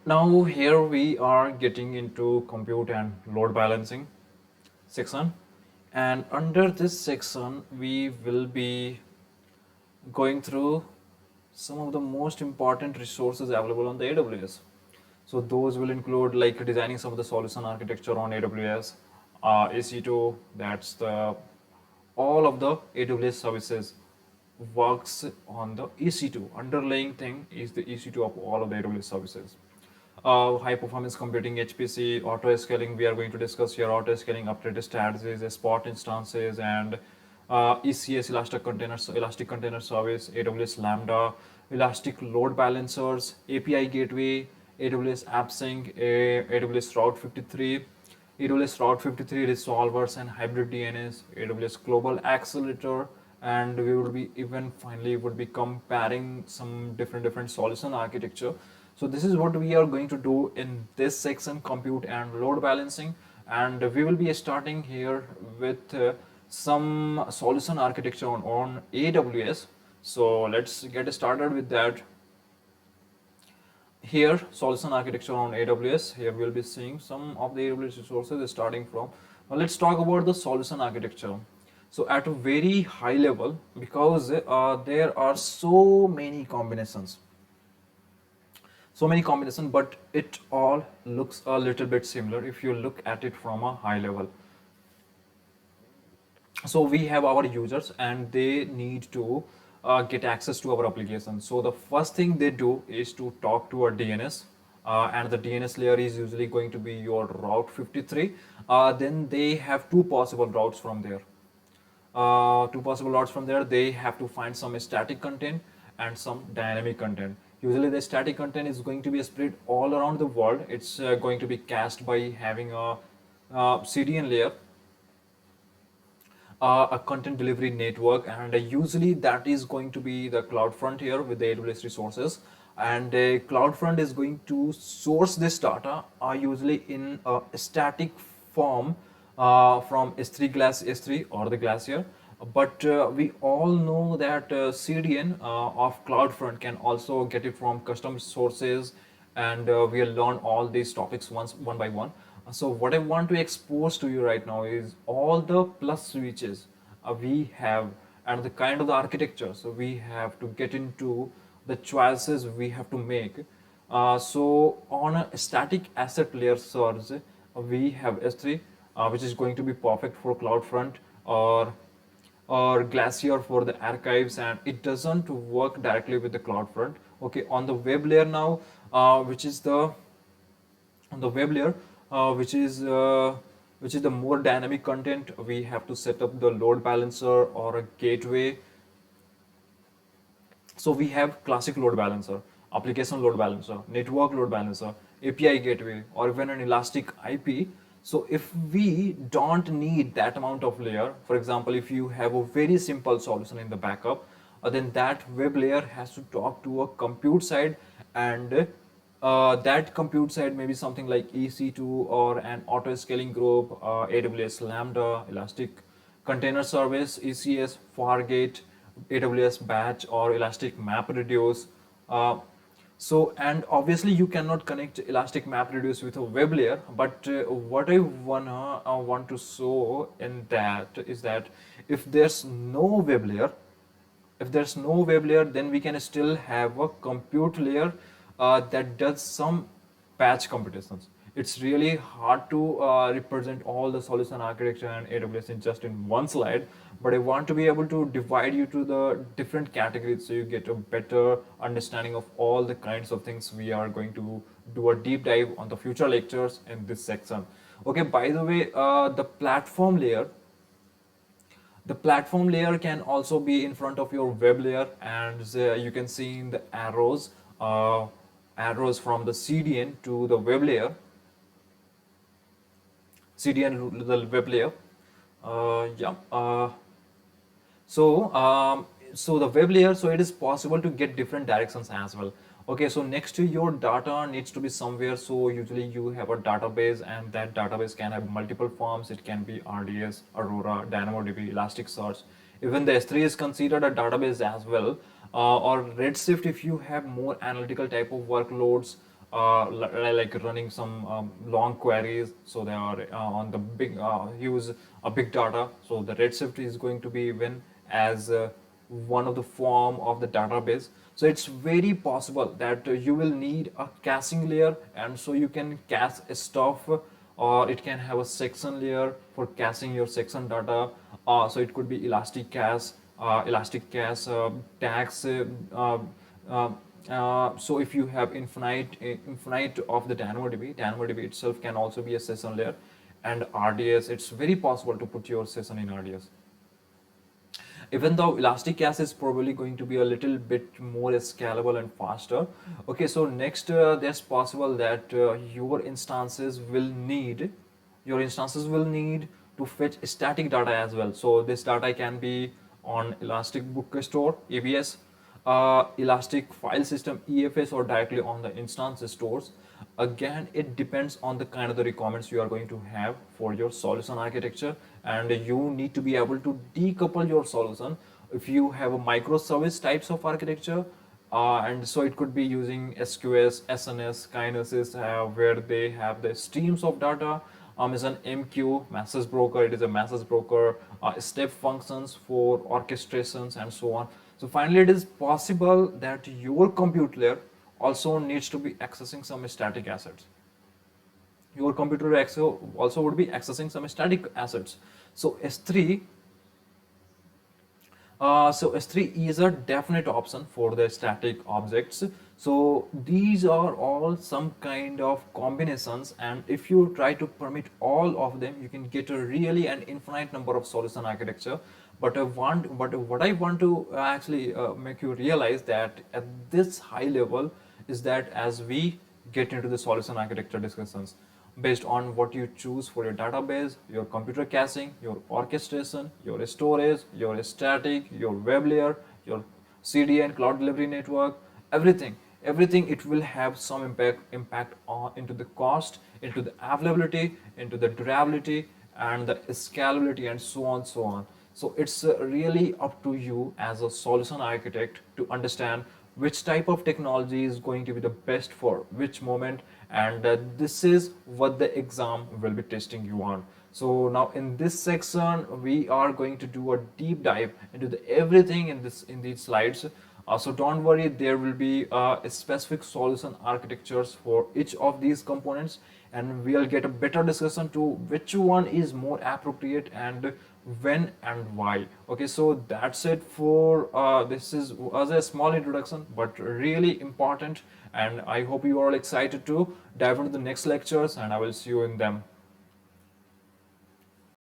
Now here we are getting into compute and load balancing section, and under this section we will be going through some of the most important resources available on the AWS. So those will include like designing some of the solution architecture on AWS, EC2, that's the all of the AWS services works on the EC2. Underlying thing is the EC2 of all of the AWS services. High performance computing, HPC, auto scaling. We are going to discuss here auto scaling, updated strategies, spot instances, and ECS, Elastic Container Service, AWS Lambda, Elastic Load Balancers, API Gateway, AWS AppSync, AWS Route 53, AWS Route 53 resolvers and hybrid DNS, AWS Global Accelerator, and we will be even finally would be comparing some different solution architecture. So this is what we are going to do in this section, compute and load balancing, and we will be starting here with some solution architecture on AWS. So let's get started with that. Here, solution architecture on AWS. Here we will be seeing some of the AWS resources starting from. Now let's talk about the solution architecture. So at a very high level, because there are so many combinations, but it all looks a little bit similar if you look at it from a high level. So we have our users and they need to get access to our application. So the first thing they do is to talk to a DNS, and the DNS layer is usually going to be your Route 53. Then they have two possible routes from there. They have to find some static content and some dynamic content. Usually the static content is going to be spread all around the world. It's going to be cached by having a CDN layer, a content delivery network, and usually that is going to be the CloudFront here with the AWS resources, and CloudFront is going to source this data usually in a static form from S3 or the Glacier. But we all know that CDN of CloudFront can also get it from custom sources, and we'll learn all these topics one by one. So what I want to expose to you right now is all the plus switches we have and the kind of the architecture. So we have to get into the choices we have to make. So on a static asset layer source, we have S3, which is going to be perfect for CloudFront, or Glacier for the archives, and it doesn't work directly with the CloudFront. Okay, on the web layer now, which is the more dynamic content, we have to set up the load balancer or a gateway. So we have classic load balancer, application load balancer, network load balancer, API gateway, or even an elastic IP. So if we don't need that amount of layer, for example, if you have a very simple solution in the backup, then that web layer has to talk to a compute side, and that compute side may be something like EC2 or an auto scaling group, AWS Lambda, Elastic Container Service, ECS, Fargate, AWS Batch, or Elastic MapReduce. So, and obviously you cannot connect Elastic MapReduce with a web layer, but what I want to show in that is that if there's no web layer, then we can still have a compute layer that does some patch computations. It's really hard to represent all the solution architecture and AWS in one slide, but I want to be able to divide you to the different categories so you get a better understanding of all the kinds of things we are going to do a deep dive on the future lectures in this section. Okay, by the way, the platform layer can also be in front of your web layer, and you can see in the arrows from the CDN to the web layer. CDN to the web layer. So the web layer, so it is possible to get different directions as well. Okay, so next to your data needs to be somewhere. So usually you have a database, and that database can have multiple forms. It can be RDS, Aurora, DynamoDB, Elasticsearch. Even the S3 is considered a database as well, or Redshift if you have more analytical type of workloads. like running some long queries. So they are on the big use a big data. So the Redshift is going to be even as one of the form of the database. So it's very possible that you will need a caching layer, and so you can cache stuff, or it can have a section layer for caching your section data. So it could be elastic cache tags. Uh, so if you have infinite of the DynamoDB itself can also be a session layer, and RDS, it's very possible to put your session in RDS. Even though elastic cache is probably going to be a little bit more scalable and faster. Okay, so next there's possible that your instances will need to fetch static data as well. So this data can be on Elastic Book Store EBS, Elastic File System EFS, or directly on the instance stores. Again, it depends on the kind of the requirements you are going to have for your solution architecture, and you need to be able to decouple your solution. If you have a microservice types of architecture, and so it could be using SQS, SNS, Kinesis, where they have the streams of data. Is an MQ message broker. It is a message broker. Step functions for orchestrations and so on. So finally, it is possible that your compute layer also needs to be accessing some static assets. Your computer also would be accessing some static assets. So S3 is a definite option for the static objects. So these are all some kind of combinations, and if you try to permit all of them, you can get a really an infinite number of solution architecture. But what I want to actually make you realize that at this high level is that as we get into the solution architecture discussions, based on what you choose for your database, your computer caching, your orchestration, your storage, your static, your web layer, your CDN, cloud delivery network, everything, it will have some impact on into the cost, into the availability, into the durability, and the scalability, and so on, so on. So it's really up to you as a solution architect to understand which type of technology is going to be the best for which moment, and this is what the exam will be testing you on. So now in this section we are going to do a deep dive into everything in these slides. So don't worry, there will be a specific solution architectures for each of these components, and we'll get a better discussion to which one is more appropriate and when and why. Okay, so that's it for this is as a small introduction, but really important, and I hope you are all excited to dive into the next lectures, and I will see you in them.